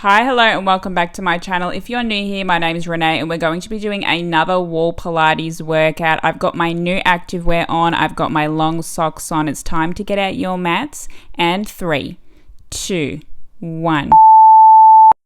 Hi, hello, and welcome back to my channel. If you're new here, my name is Renee, and we're going to be doing another wall Pilates workout. I've got my new activewear on. I've got my long socks on. It's time to get out your mats. And 3, 2, 1.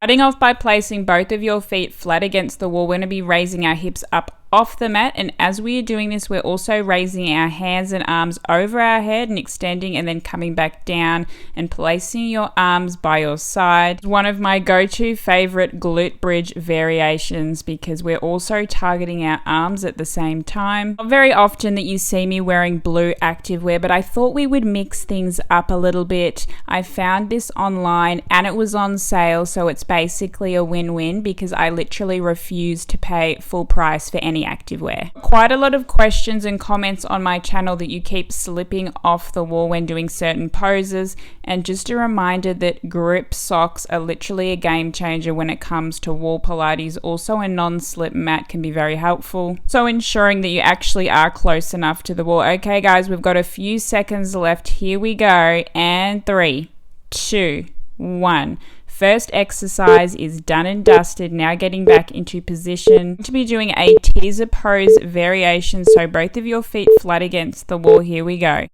Starting off by placing both of your feet flat against the wall, we're going to be raising our hips up off the mat, and as we are doing this, we're also raising our hands and arms over our head and extending and then coming back down and placing your arms by your side. One of my go-to favorite glute bridge variations because we're also targeting our arms at the same time. Not very often that you see me wearing blue activewear, but I thought we would mix things up a little bit. I found this online and it was on sale, so it's basically a win-win because I literally refuse to pay full price for any activewear. Quite a lot of questions and comments on my channel that you keep slipping off the wall when doing certain poses, and just a reminder that grip socks are literally a game changer when it comes to wall Pilates. Also, a non-slip mat can be very helpful, so ensuring that you actually are close enough to the wall. Okay guys, we've got a few seconds left. Here we go, and 3, 2, 1. First exercise is done and dusted. Now getting back into position to be doing a teaser pose variation. So both of your feet flat against the wall. Here we go.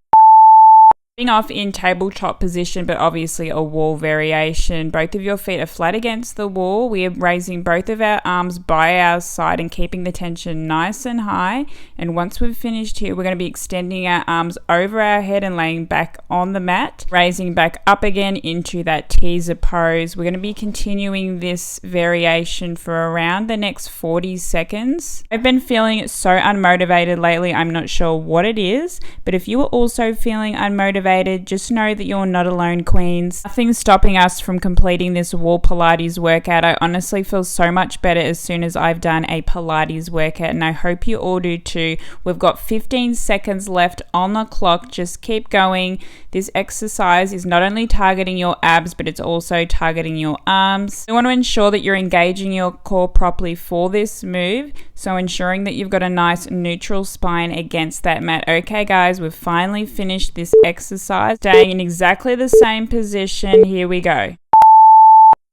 Starting off in tabletop position, but obviously a wall variation. Both of your feet are flat against the wall. We are raising both of our arms by our side and keeping the tension nice and high. And once we've finished here, we're going to be extending our arms over our head and laying back on the mat, raising back up again into that teaser pose. We're going to be continuing this variation for around the next 40 seconds. I've been feeling so unmotivated lately. I'm not sure what it is, but if you are also feeling unmotivated, just know that you're not alone, queens. Nothing's stopping us from completing this wall Pilates workout. I honestly feel so much better as soon as I've done a Pilates workout, and I hope you all do too. We've got 15 seconds left on the clock. Just keep going. This exercise is not only targeting your abs, but it's also targeting your arms. You want to ensure that you're engaging your core properly for this move, so ensuring that you've got a nice neutral spine against that mat. Okay guys, we've finally finished this exercise. Staying in exactly the same position. Here we go.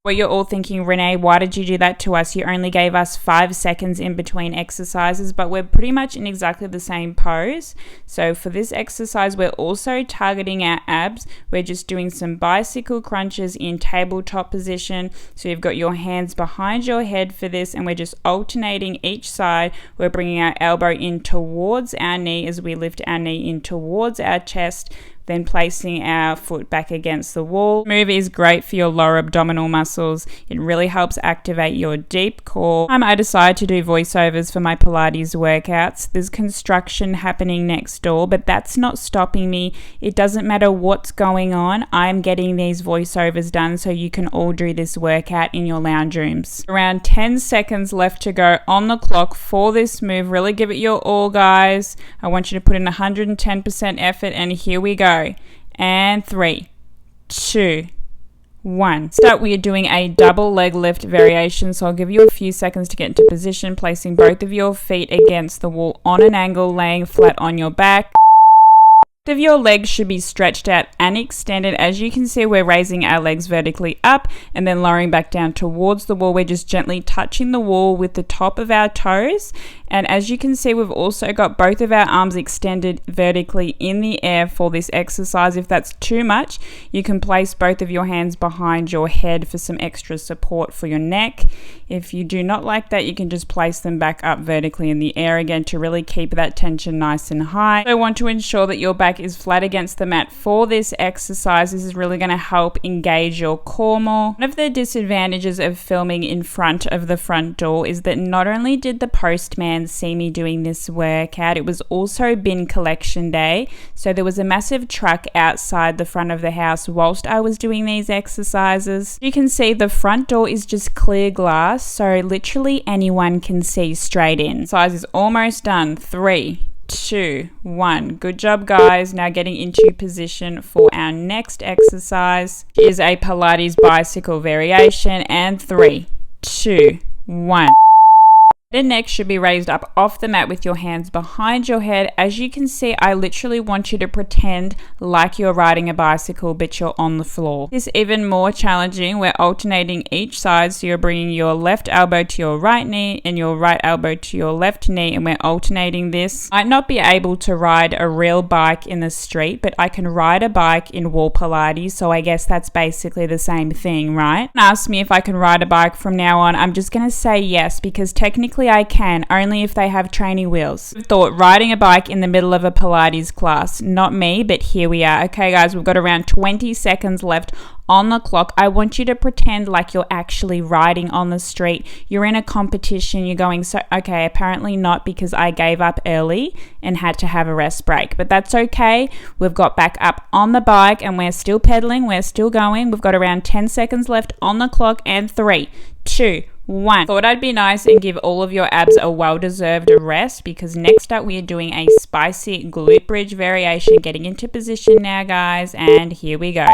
Well, you're all thinking, Renee, why did you do that to us? You only gave us 5 seconds in between exercises, but we're pretty much in exactly the same pose. So for this exercise, we're also targeting our abs. We're just doing some bicycle crunches in tabletop position. So you've got your hands behind your head for this, and we're just alternating each side. We're bringing our elbow in towards our knee as we lift our knee in towards our chest, then placing our foot back against the wall. The move is great for your lower abdominal muscles. It really helps activate your deep core. I decided to do voiceovers for my Pilates workouts. There's construction happening next door, but that's not stopping me. It doesn't matter what's going on. I'm getting these voiceovers done so you can all do this workout in your lounge rooms. Around 10 seconds left to go on the clock for this move. Really give it your all, guys. I want you to put in 110% effort, and here we go. And 3, 2, 1. Start, we are doing a double leg lift variation, so I'll give you a few seconds to get into position, placing both of your feet against the wall on an angle, laying flat on your back. Both of your legs should be stretched out and extended. As you can see, we're raising our legs vertically up and then lowering back down towards the wall. We're just gently touching the wall with the top of our toes. And as you can see, we've also got both of our arms extended vertically in the air for this exercise. If that's too much, you can place both of your hands behind your head for some extra support for your neck. If you do not like that, you can just place them back up vertically in the air again to really keep that tension nice and high. So want to ensure that your back is flat against the mat for this exercise. This is really going to help engage your core more. One of the disadvantages of filming in front of the front door is that not only did the postman see me doing this workout, it was also bin collection day. So there was a massive truck outside the front of the house whilst I was doing these exercises. You can see the front door is just clear glass, so literally anyone can see straight in. Exercise is almost done. 3, 2, 1. Good job, guys. Now getting into position for our next exercise is a Pilates bicycle variation, and 3, 2, 1. The neck should be raised up off the mat with your hands behind your head. As you can see, I literally want you to pretend like you're riding a bicycle, but you're on the floor. This is even more challenging. We're alternating each side, so you're bringing your left elbow to your right knee and your right elbow to your left knee, and we're alternating this. I might not be able to ride a real bike in the street, but I can ride a bike in wall Pilates, so I guess that's basically the same thing, right? Ask me if I can ride a bike from now on. I'm just going to say yes, because technically I can, only if they have training wheels. I thought riding a bike in the middle of a Pilates class, not me, but here we are. Okay guys, we've got around 20 seconds left on the clock. I want you to pretend like you're actually riding on the street. You're in a competition, you're going, so okay, apparently not, because I gave up early and had to have a rest break, but that's okay. We've got back up on the bike and we're still pedaling, we're still going. We've got around 10 seconds left on the clock, and 3, 2, 1. Thought I'd be nice and give all of your abs a well-deserved rest, because next up we are doing a spicy glute bridge variation. Getting into position now guys, and here we go.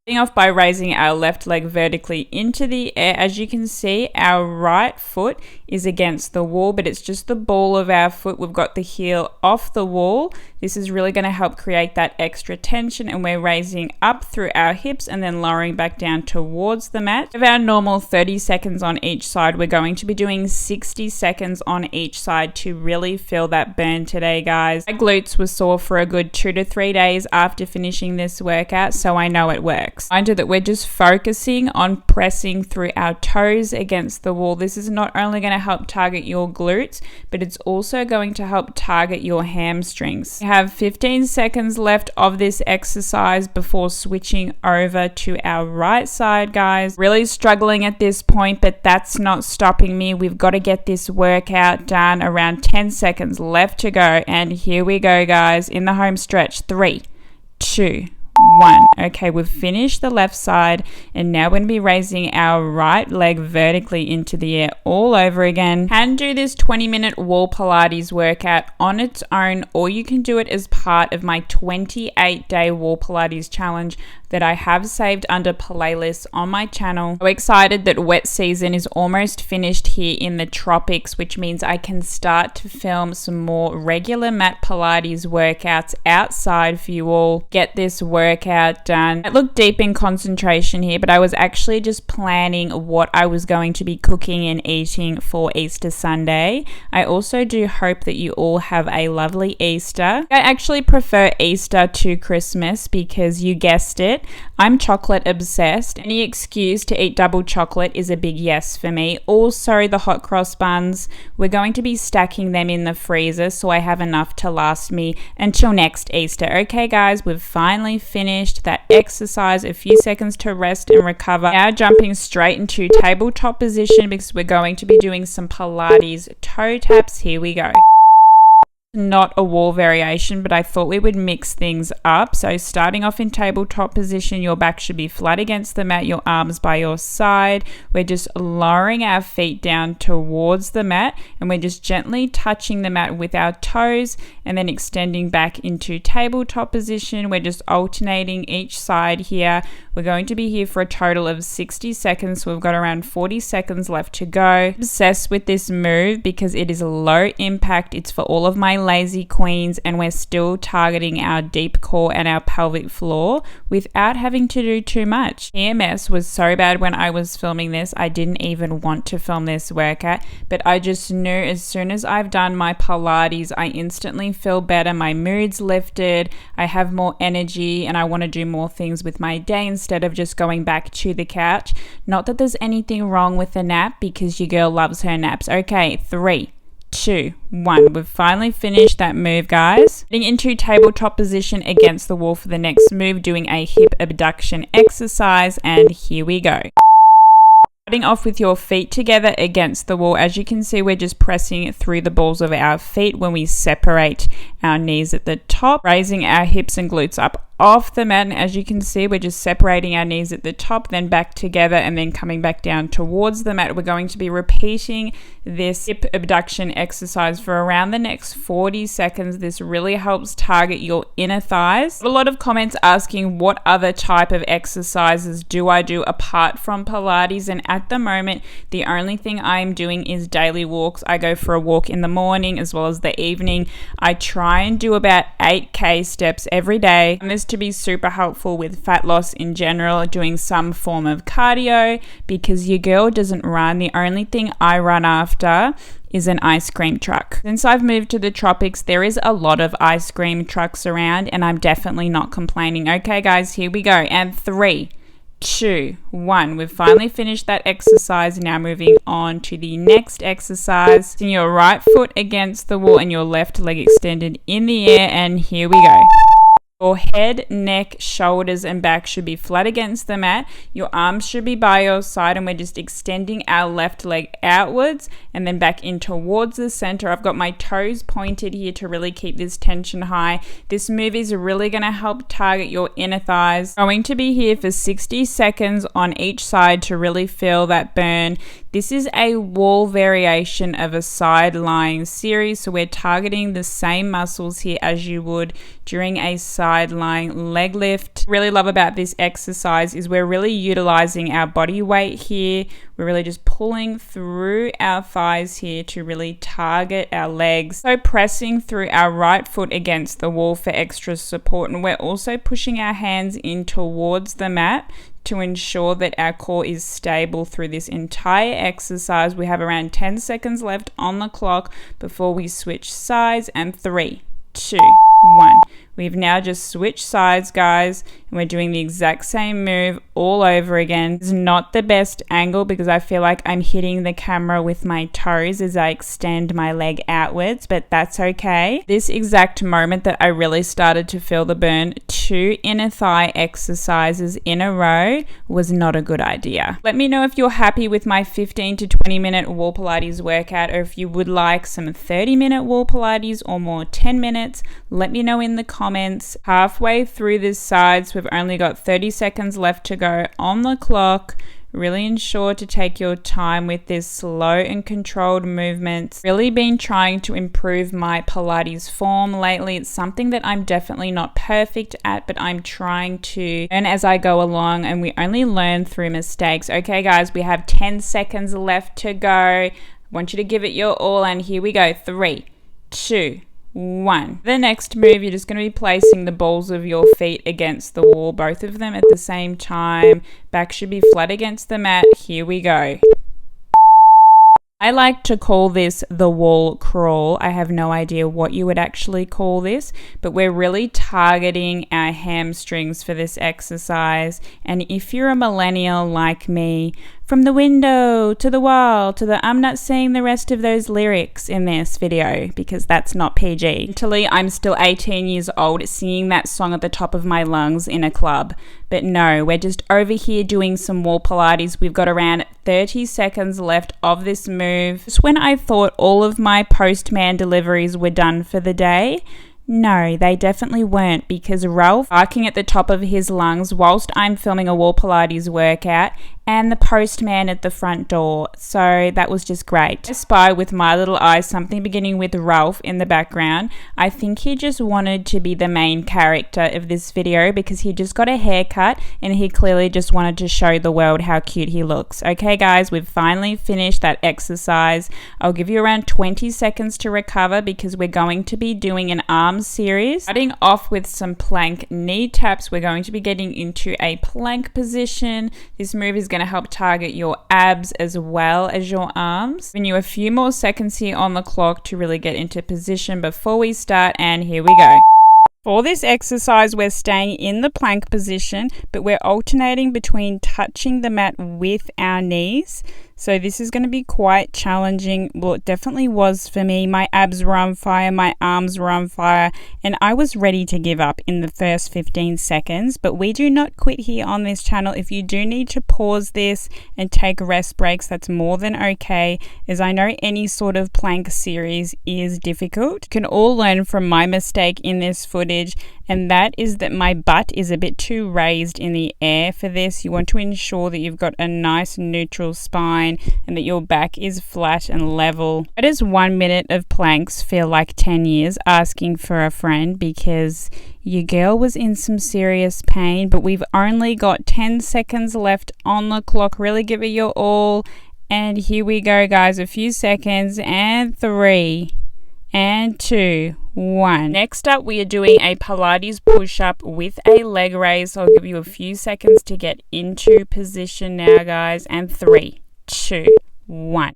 Starting off by raising our left leg vertically into the air. As you can see, our right foot is against the wall, but it's just the ball of our foot. We've got the heel off the wall. This is really going to help create that extra tension, and we're raising up through our hips and then lowering back down towards the mat. Of our normal 30 seconds on each side, we're going to be doing 60 seconds on each side to really feel that burn today, guys. My glutes were sore for a good 2 to 3 days after finishing this workout, so I know it works. Mind you that we're just focusing on pressing through our toes against the wall. This is not only going to help target your glutes, but it's also going to help target your hamstrings. We have 15 seconds left of this exercise before switching over to our right side, guys. Really struggling at this point, but that's not stopping me. We've got to get this workout done. Around 10 seconds left to go, and here we go, guys, in the home stretch. 3, 2, 1. Okay, we've finished the left side, and now we're going to be raising our right leg vertically into the air all over again. Can do this 20-minute wall Pilates workout on its own, or you can do it as part of my 28-day wall Pilates challenge that I have saved under playlists on my channel. So excited that wet season is almost finished here in the tropics, which means I can start to film some more regular mat Pilates workouts outside for you all. Get this workout done. I look deep in concentration here, but I was actually just planning what I was going to be cooking and eating for Easter Sunday. I also do hope that you all have a lovely Easter. I actually prefer Easter to Christmas because, you guessed it, I'm chocolate obsessed. Any excuse to eat double chocolate is a big yes for me. Also, the hot cross buns, we're going to be stacking them in the freezer so I have enough to last me until next Easter. Okay guys, we've finally finished that exercise. A few seconds to rest and recover. Now jumping straight into tabletop position because we're going to be doing some Pilates toe taps. Here we go. Not a wall variation, but I thought we would mix things up. So starting off in tabletop position, your back should be flat against the mat, your arms by your side. We're just lowering our feet down towards the mat, and we're just gently touching the mat with our toes and then extending back into tabletop position. We're just alternating each side here. We're going to be here for a total of 60 seconds, so we've got around 40 seconds left to go. I'm obsessed with this move because it is low impact. It's for all of my lazy queens, and we're still targeting our deep core and our pelvic floor without having to do too much. PMS was so bad when I was filming this. I didn't even want to film this workout, but I just knew as soon as I've done my Pilates, I instantly feel better. My mood's lifted, I have more energy, and I want to do more things with my day instead of just going back to the couch. Not that there's anything wrong with a nap, because your girl loves her naps. Okay, 3, 2, 1. We've finally finished that move, guys. Getting into tabletop position against the wall for the next move, doing a hip abduction exercise, and here we go. Starting off with your feet together against the wall. As you can see, we're just pressing through the balls of our feet when we separate our knees at the top, raising our hips and glutes up off the mat, and as you can see, we're just separating our knees at the top, then back together, and then coming back down towards the mat. We're going to be repeating this hip abduction exercise for around the next 40 seconds. This really helps target your inner thighs. A lot of comments asking what other type of exercises do I do apart from Pilates, and at the moment the only thing I'm doing is daily walks. I go for a walk in the morning as well as the evening. I try and do about 8k steps every day. And this to be super helpful with fat loss in general, doing some form of cardio, because your girl doesn't run. The only thing I run after is an ice cream truck. Since I've moved to the tropics, there is a lot of ice cream trucks around, and I'm definitely not complaining. Okay guys, here we go. And 3, 2, 1. We've finally finished that exercise. Now moving on to the next exercise. Putting your right foot against the wall and your left leg extended in the air, and here we go. Your head, neck, shoulders, and back should be flat against the mat. Your arms should be by your side, and we're just extending our left leg outwards and then back in towards the center. I've got my toes pointed here to really keep this tension high. This move is really going to help target your inner thighs. Going to be here for 60 seconds on each side to really feel that burn. This is a wall variation of a side lying series, so we're targeting the same muscles here as you would during a side lying leg lift. Really love about this exercise is we're really utilizing our body weight here. We're really just pulling through our thighs here to really target our legs. So pressing through our right foot against the wall for extra support, and we're also pushing our hands in towards the mat to ensure that our core is stable through this entire exercise. We have around 10 seconds left on the clock before we switch sides, and 3, 2, 1. We've now just switched sides, guys, and we're doing the exact same move all over again. It's not the best angle because I feel like I'm hitting the camera with my toes as I extend my leg outwards, but that's okay. This exact moment that I really started to feel the burn, 2 inner thigh exercises in a row was not a good idea. Let me know if you're happy with my 15 to 20 minute wall Pilates workout, or if you would like some 30-minute wall Pilates or more 10 minutes. Let me know in the comments. Halfway through this side, so we've only got 30 seconds left to go on the clock. Really ensure to take your time with this slow and controlled movements. Really been trying to improve my Pilates form lately. It's something that I'm definitely not perfect at, but I'm trying to learn as I go along, and we only learn through mistakes. Okay guys, we have 10 seconds left to go. I want you to give it your all, and here we go. 3, 2, 1. The next move, you're just going to be placing the balls of your feet against the wall, both of them at the same time. Back should be flat against the mat. Here we go. I like to call this the wall crawl. I have no idea what you would actually call this, but we're really targeting our hamstrings for this exercise. And if you're a millennial like me, from the window to the wall to the I'm not saying the rest of those lyrics in this video because that's not PG. Mentally, I'm still 18 years old singing that song at the top of my lungs in a club. But no, we're just over here doing some wall Pilates. We've got around 30 seconds left of this move. Just when I thought all of my postman deliveries were done for the day, no, they definitely weren't, because Ralph barking at the top of his lungs whilst I'm filming a wall Pilates workout, and the postman at the front door. So that was just great. I spy with my little eyes something beginning with Ralph in the background. I think he just wanted to be the main character of this video because he just got a haircut and he clearly just wanted to show the world how cute he looks. Okay guys, we've finally finished that exercise. I'll give you around 20 seconds to recover because we're going to be doing an arms series. Starting off with some plank knee taps, we're going to be getting into a plank position. This move is going to help target your abs as well as your arms. Giving you a few more seconds here on the clock to really get into position before we start, and here we go. For this exercise, we're staying in the plank position, but we're alternating between touching the mat with our knees. So this is going to be quite challenging. Well, it definitely was for me. My abs were on fire, my arms were on fire, and I was ready to give up in the first 15 seconds. But we do not quit here on this channel. If you do need to pause this and take rest breaks, that's more than okay, as I know any sort of plank series is difficult. You can all learn from my mistake in this footage, and that is that my butt is a bit too raised in the air for this. You want to ensure that you've got a nice neutral spine and that your back is flat and level. Why does 1 minute of planks feel like 10 years asking for a friend? Because your girl was in some serious pain, but we've only got 10 seconds left on the clock. Really give it your all. And here we go, guys. A few seconds, and 3 and 2, 1. Next up, we are doing a Pilates push-up with a leg raise. So I'll give you a few seconds to get into position now, guys. And 3, 2, 1.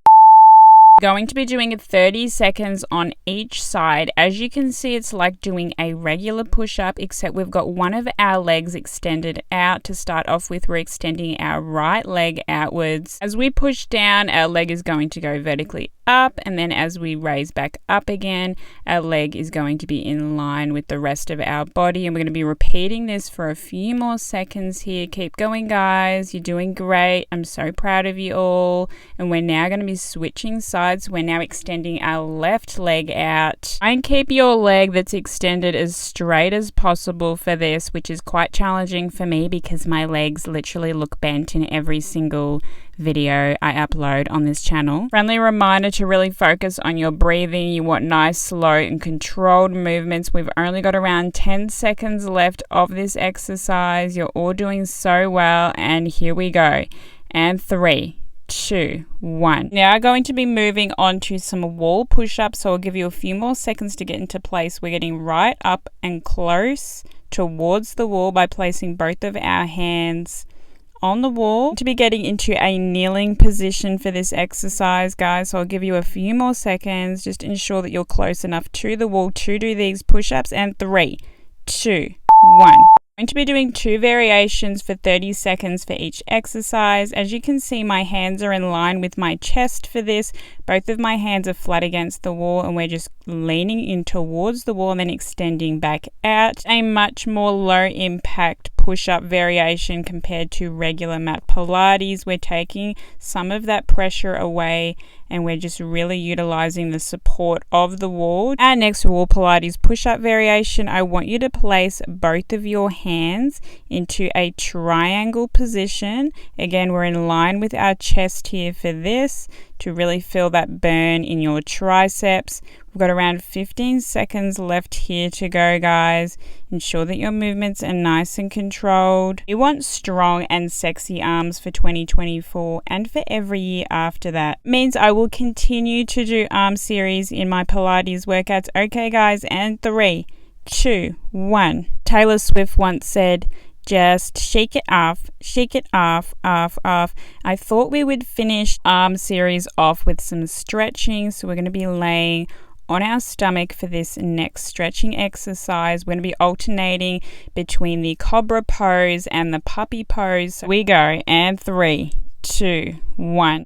Going to be doing 30 seconds on each side. As you can see, it's like doing a regular push-up, except we've got one of our legs extended out. To start off with, we're extending our right leg outwards. As we push down, our leg is going to go vertically up, and then as we raise back up again, our leg is going to be in line with the rest of our body, and we're going to be repeating this for a few more seconds here. Keep going, guys. You're doing great. I'm so proud of you all. And we're now going to be switching sides. We're now extending our left leg out. Try and keep your leg that's extended as straight as possible for this, which is quite challenging for me because my legs literally look bent in every single video I upload on this channel. Friendly reminder to really focus on your breathing. You want nice, slow, and controlled movements. We've only got around 10 seconds left of this exercise. You're all doing so well, and here we go. And 3, 2, 1. Now going to be moving on to some wall push-ups, so I'll give you a few more seconds to get into place. We're getting right up and close towards the wall by placing both of our hands on the wall. To be getting into a kneeling position for this exercise, guys, so I'll give you a few more seconds. Just ensure that you're close enough to the wall to do these push-ups. And 3, 2, 1. I'm going to be doing 2 variations for 30 seconds for each exercise. As you can see, my hands are in line with my chest for this. Both of my hands are flat against the wall, and we're just leaning in towards the wall and then extending back out. A much more low impact push-up variation compared to regular mat Pilates. We're taking some of that pressure away, and we're just really utilizing the support of the wall. Our next wall Pilates push-up variation, I want you to place both of your hands into a triangle position. Again, we're in line with our chest here for this, to really feel that burn in your triceps. We've got around 15 seconds left here to go, guys. Ensure that your movements are nice and controlled. You want strong and sexy arms for 2024 and for every year after that. It means I will continue to do arm series in my Pilates workouts. Okay, guys, and 3, 2, 1. Taylor Swift once said, just shake it off, off. I thought we would finish arm series off with some stretching. So we're going to be laying on our stomach for this next stretching exercise. We're going to be alternating between the cobra pose and the puppy pose. So we go, and 3, 2, 1.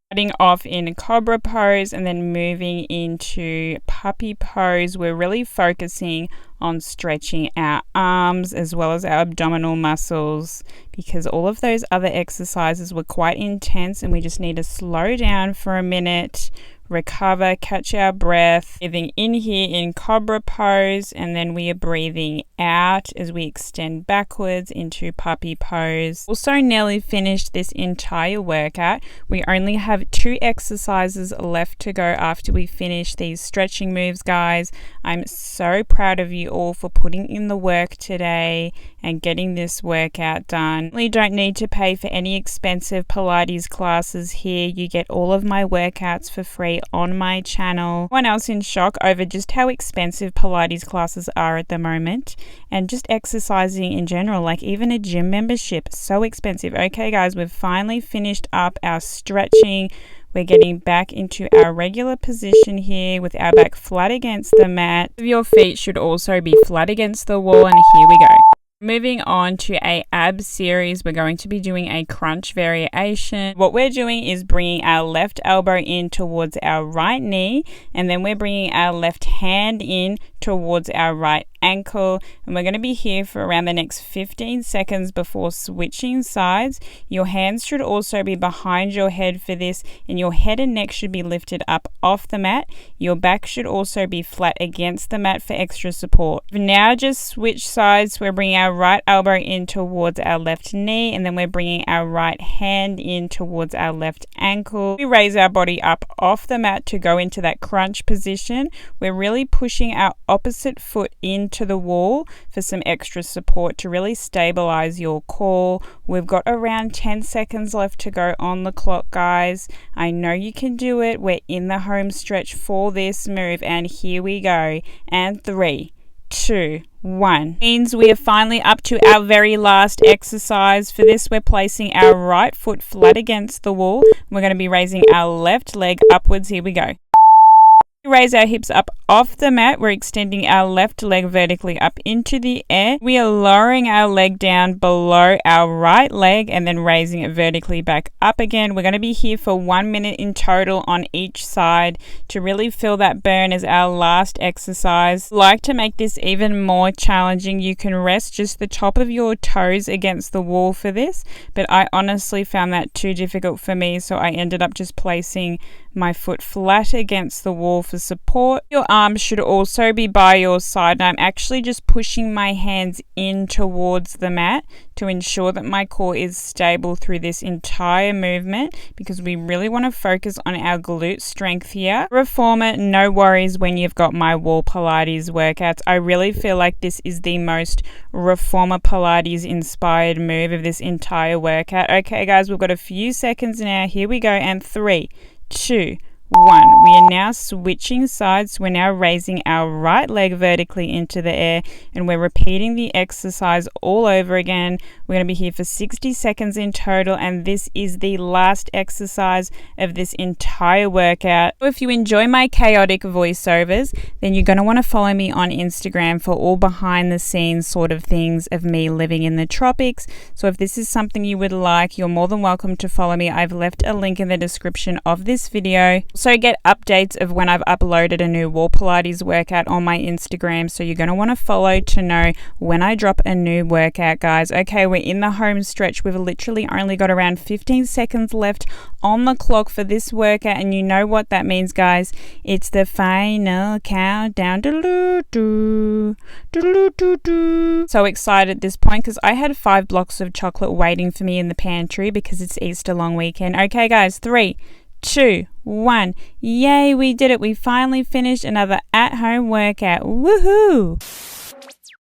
Starting off in cobra pose and then moving into puppy pose. We're really focusing on stretching our arms as well as our abdominal muscles, because all of those other exercises were quite intense and we just need to slow down for a minute, recover, catch our breath. Breathing in here in cobra pose, and then we are breathing out as we extend backwards into puppy pose. Also nearly finished this entire workout. We only have 2 exercises left to go after we finish these stretching moves, guys. I'm so proud of you all for putting in the work today and getting this workout done. You don't need to pay for any expensive Pilates classes here. You get all of my workouts for free on my channel. Everyone else in shock over just how expensive Pilates classes are at the moment, and just exercising in general, like even a gym membership, so expensive. Okay, guys, we've finally finished up our stretching. We're getting back into our regular position here with our back flat against the mat. Your feet should also be flat against the wall, and here we go. Moving on to a ab series, we're going to be doing a crunch variation. What we're doing is bringing our left elbow in towards our right knee, and then we're bringing our left hand in towards our right ankle, and we're going to be here for around the next 15 seconds before switching sides. Your hands should also be behind your head for this, and your head and neck should be lifted up off the mat. Your back should also be flat against the mat for extra support. Now just switch sides. We're bringing our right elbow in towards our left knee, and then we're bringing our right hand in towards our left ankle. We raise our body up off the mat to go into that crunch position. We're really pushing our opposite foot into the wall for some extra support to really stabilize your core. We've got around 10 seconds left to go on the clock, guys. I know you can do it. We're in the home stretch for this move, and here we go. And 3, 2, 1. Means we are finally up to our very last exercise. For this, we're placing our right foot flat against the wall. We're going to be raising our left leg upwards. Here we go. Raise our hips up off the mat. We're extending our left leg vertically up into the air. We are lowering our leg down below our right leg and then raising it vertically back up again. We're going to be here for 1 minute in total on each side to really feel that burn as our last exercise. Like to make this even more challenging, you can rest just the top of your toes against the wall for this, but I honestly found that too difficult for me, so I ended up just placing my foot flat against the wall for support. Your arms should also be by your side, and I'm actually just pushing my hands in towards the mat to ensure that my core is stable through this entire movement, because we really want to focus on our glute strength here. Reformer, no worries when you've got my wall Pilates workouts. I really feel like this is the most Reformer Pilates inspired move of this entire workout. Okay guys, we've got a few seconds now. Here we go, and 3, 2, 1. We are now switching sides. We're now raising our right leg vertically into the air, and we're repeating the exercise all over again. We're going to be here for 60 seconds in total, and this is the last exercise of this entire workout. If you enjoy my chaotic voiceovers, then you're going to want to follow me on Instagram for all behind the scenes sort of things of me living in the tropics. So if this is something you would like, you're more than welcome to follow me. I've left a link in the description of this video. So get updates of when I've uploaded a new wall Pilates workout on my Instagram, so you're going to want to follow to know when I drop a new workout, guys. Okay, we're in the home stretch. We've literally only got around 15 seconds left on the clock for this workout, and you know what that means, guys. It's the final countdown. So excited at this point because I had 5 blocks of chocolate waiting for me in the pantry because it's Easter long weekend. Okay guys, 3, 2, 1. Yay, we did it. We finally finished another at-home workout. Woohoo!